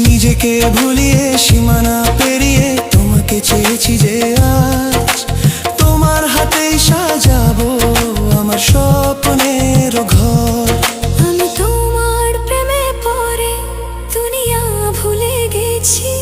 নিজেকে ভুলিয়ে সীমানা পেরিয়ে তোমাকে চেয়েছি যে আজ তোমার হাতেই সাজাবো আমার স্বপ্নের ঘর। আমি তোমার প্রেমে পড়ে দুনিয়া ভুলে গেছি।